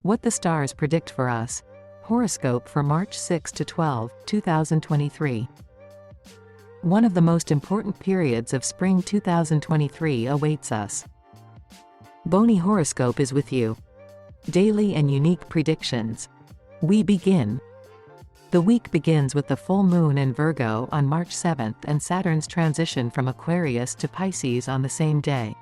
What the stars predict for us. Horoscope for March 6 to 12, 2023. One of the most important periods of spring 2023 awaits us. Boni Horoscope is with you. Daily and unique predictions. We begin. The week begins with the full moon in Virgo on March 7th and Saturn's transition from Aquarius to Pisces on the same day.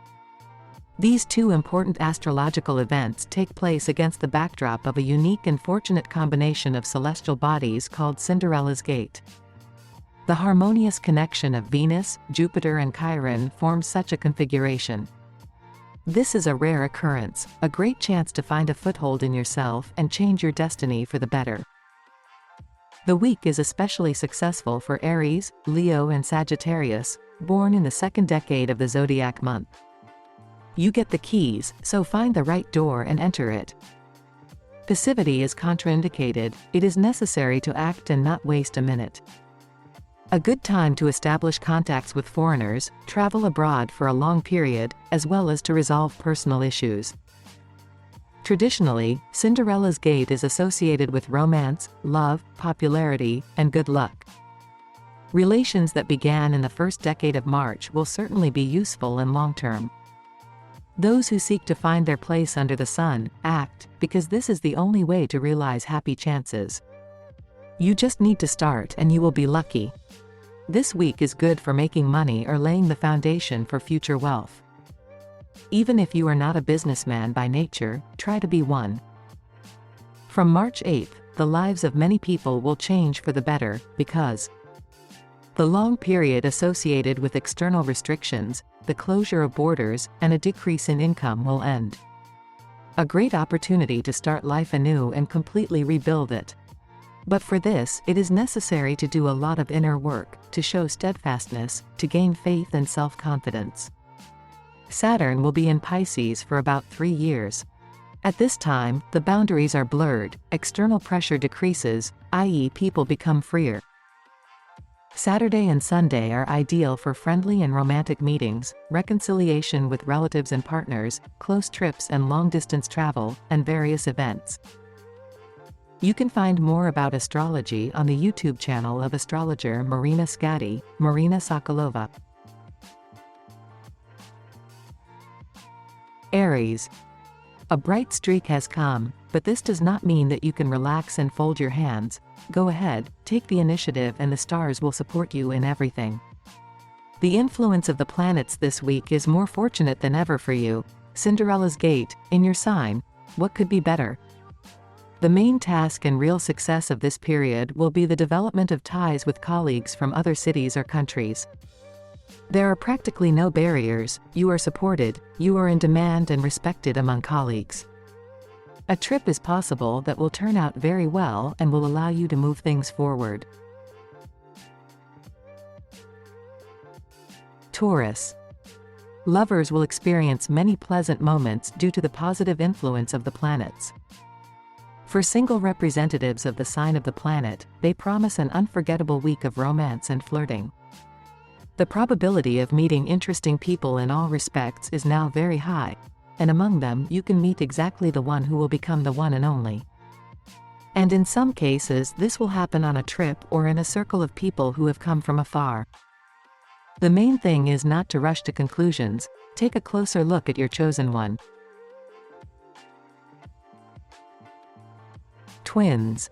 These two important astrological events take place against the backdrop of a unique and fortunate combination of celestial bodies called Cinderella's Gate. The harmonious connection of Venus, Jupiter and Chiron forms such a configuration. This is a rare occurrence, a great chance to find a foothold in yourself and change your destiny for the better. The week is especially successful for Aries, Leo and Sagittarius, born in the second decade of the Zodiac month. You get the keys, so find the right door and enter it. Passivity is contraindicated, it is necessary to act and not waste a minute. A good time to establish contacts with foreigners, travel abroad for a long period, as well as to resolve personal issues. Traditionally, Cinderella's Gate is associated with romance, love, popularity, and good luck. Relations that began in the first decade of March will certainly be useful and long-term. Those who seek to find their place under the sun, act, because this is the only way to realize happy chances. You just need to start and you will be lucky. This week is good for making money or laying the foundation for future wealth. Even if you are not a businessman by nature, try to be one. From March 8th, the lives of many people will change for the better, because the long period associated with external restrictions, the closure of borders, and a decrease in income will end. A great opportunity to start life anew and completely rebuild it. But for this, it is necessary to do a lot of inner work, to show steadfastness, to gain faith and self-confidence. Saturn will be in Pisces for about 3 years. At this time, the boundaries are blurred, external pressure decreases, i.e., people become freer. Saturday and Sunday are ideal for friendly and romantic meetings, reconciliation with relatives and partners, close trips and long-distance travel, and various events. You can find more about astrology on the YouTube channel of astrologer Marina Skadi, Marina Sokolova. Aries. A bright streak has come, but this does not mean that you can relax and fold your hands. Go ahead, take the initiative and the stars will support you in everything. The influence of the planets this week is more fortunate than ever for you. Cinderella's Gate, in your sign. What could be better? The main task and real success of this period will be the development of ties with colleagues from other cities or countries. There are practically no barriers, you are supported, you are in demand and respected among colleagues. A trip is possible that will turn out very well and will allow you to move things forward. Taurus. Lovers will experience many pleasant moments due to the positive influence of the planets. For single representatives of the sign of the planet, they promise an unforgettable week of romance and flirting. The probability of meeting interesting people in all respects is now very high, and among them you can meet exactly the one who will become the one and only. And in some cases this will happen on a trip or in a circle of people who have come from afar. The main thing is not to rush to conclusions, take a closer look at your chosen one. Twins.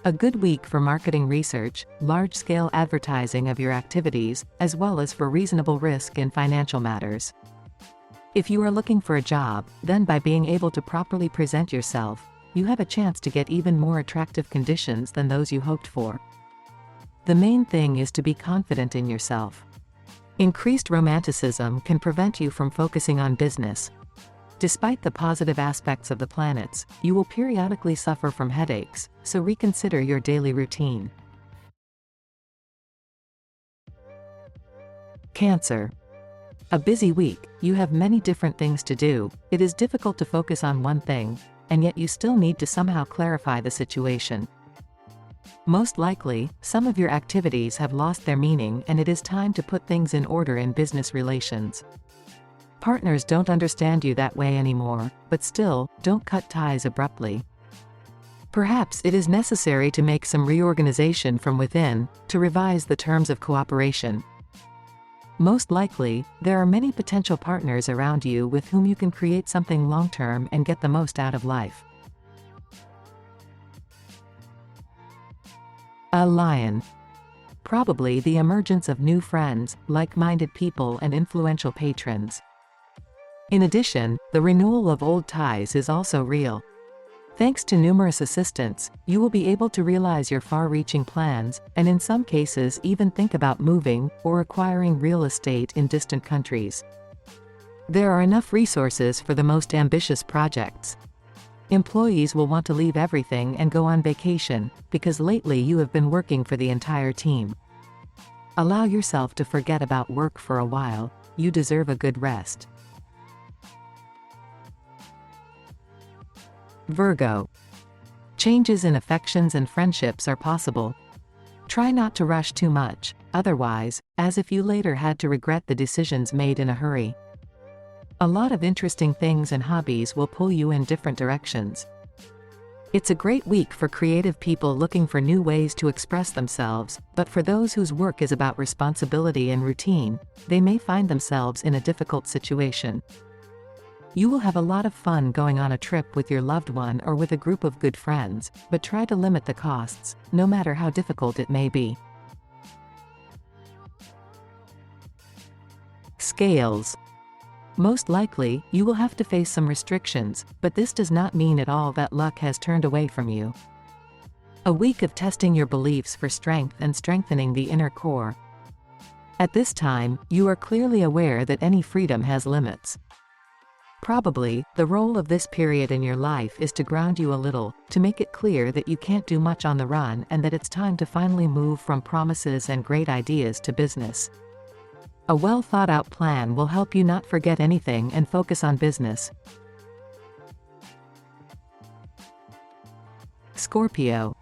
A good week for marketing research, large-scale advertising of your activities, as well as for reasonable risk in financial matters. If you are looking for a job, then by being able to properly present yourself, you have a chance to get even more attractive conditions than those you hoped for. The main thing is to be confident in yourself. Increased romanticism can prevent you from focusing on business. Despite the positive aspects of the planets, you will periodically suffer from headaches, so reconsider your daily routine. Cancer. A busy week, you have many different things to do, it is difficult to focus on one thing, and yet you still need to somehow clarify the situation. Most likely, some of your activities have lost their meaning and it is time to put things in order in business relations. Partners don't understand you that way anymore, but still, don't cut ties abruptly. Perhaps it is necessary to make some reorganization from within, to revise the terms of cooperation. Most likely, there are many potential partners around you with whom you can create something long-term and get the most out of life. A lion. Probably the emergence of new friends, like-minded people and influential patrons. In addition, the renewal of old ties is also real. Thanks to numerous assistants, you will be able to realize your far-reaching plans, and in some cases even think about moving or acquiring real estate in distant countries. There are enough resources for the most ambitious projects. Employees will want to leave everything and go on vacation, because lately you have been working for the entire team. Allow yourself to forget about work for a while, you deserve a good rest. Virgo. Changes in affections and friendships are possible. Try not to rush too much, otherwise, as if you later had to regret the decisions made in a hurry. A lot of interesting things and hobbies will pull you in different directions. It's a great week for creative people looking for new ways to express themselves, but for those whose work is about responsibility and routine, they may find themselves in a difficult situation. You will have a lot of fun going on a trip with your loved one or with a group of good friends, but try to limit the costs, no matter how difficult it may be. Scales. Most likely, you will have to face some restrictions, but this does not mean at all that luck has turned away from you. A week of testing your beliefs for strength and strengthening the inner core. At this time, you are clearly aware that any freedom has limits. Probably, the role of this period in your life is to ground you a little, to make it clear that you can't do much on the run and that it's time to finally move from promises and great ideas to business. A well-thought-out plan will help you not forget anything and focus on business. Scorpio.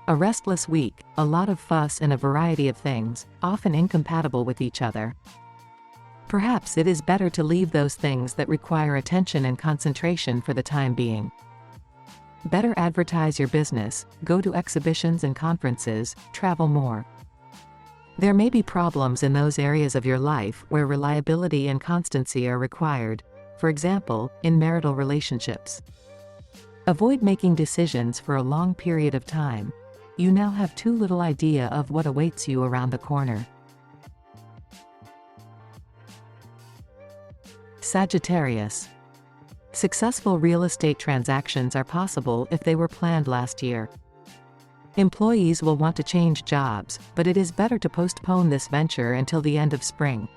A restless week, a lot of fuss and a variety of things, often incompatible with each other. Perhaps it is better to leave those things that require attention and concentration for the time being. Better advertise your business, go to exhibitions and conferences, travel more. There may be problems in those areas of your life where reliability and constancy are required, for example, in marital relationships. Avoid making decisions for a long period of time. You now have too little idea of what awaits you around the corner. Sagittarius. Successful real estate transactions are possible if they were planned last year. Employees will want to change jobs, but it is better to postpone this venture until the end of spring.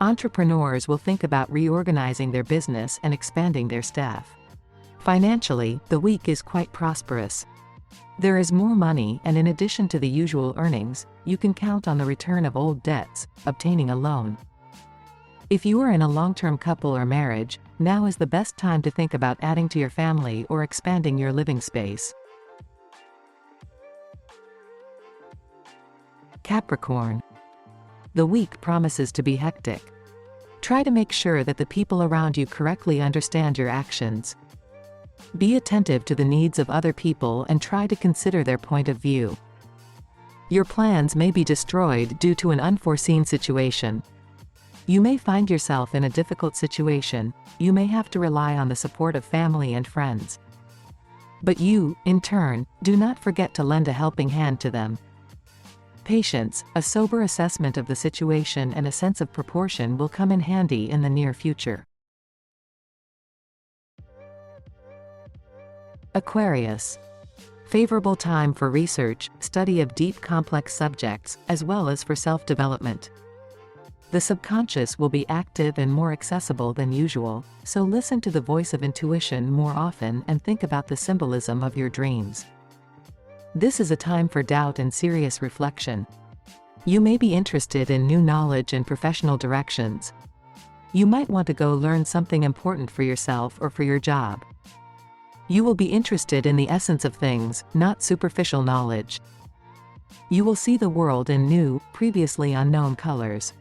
Entrepreneurs will think about reorganizing their business and expanding their staff. Financially, the week is quite prosperous. There is more money, and in addition to the usual earnings, you can count on the return of old debts, obtaining a loan. If you are in a long-term couple or marriage, now is the best time to think about adding to your family or expanding your living space. Capricorn. The week promises to be hectic. Try to make sure that the people around you correctly understand your actions. Be attentive to the needs of other people and try to consider their point of view. Your plans may be destroyed due to an unforeseen situation. You may find yourself in a difficult situation. You may have to rely on the support of family and friends. But you, in turn, do not forget to lend a helping hand to them. Patience, a sober assessment of the situation and a sense of proportion will come in handy in the near future. Aquarius. Favorable time for research, study of deep complex subjects, as well as for self-development. The subconscious will be active and more accessible than usual, so listen to the voice of intuition more often and think about the symbolism of your dreams. This is a time for doubt and serious reflection. You may be interested in new knowledge and professional directions. You might want to go learn something important for yourself or for your job. You will be interested in the essence of things, not superficial knowledge. You will see the world in new, previously unknown colors.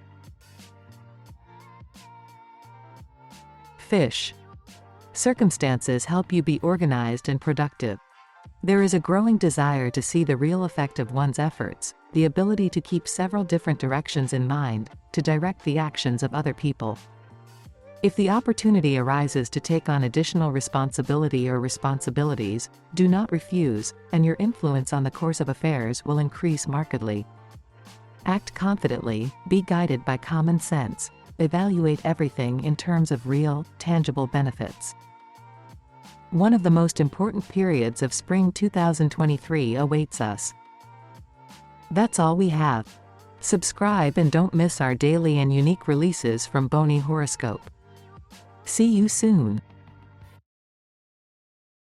Fish. Circumstances help you be organized and productive. There is a growing desire to see the real effect of one's efforts, the ability to keep several different directions in mind, to direct the actions of other people. If the opportunity arises to take on additional responsibility or responsibilities, do not refuse, and your influence on the course of affairs will increase markedly. Act confidently, be guided by common sense, evaluate everything in terms of real, tangible benefits. One of the most important periods of spring 2023 awaits us. That's all we have. Subscribe and don't miss our daily and unique releases from Boni Horoscope. See you soon.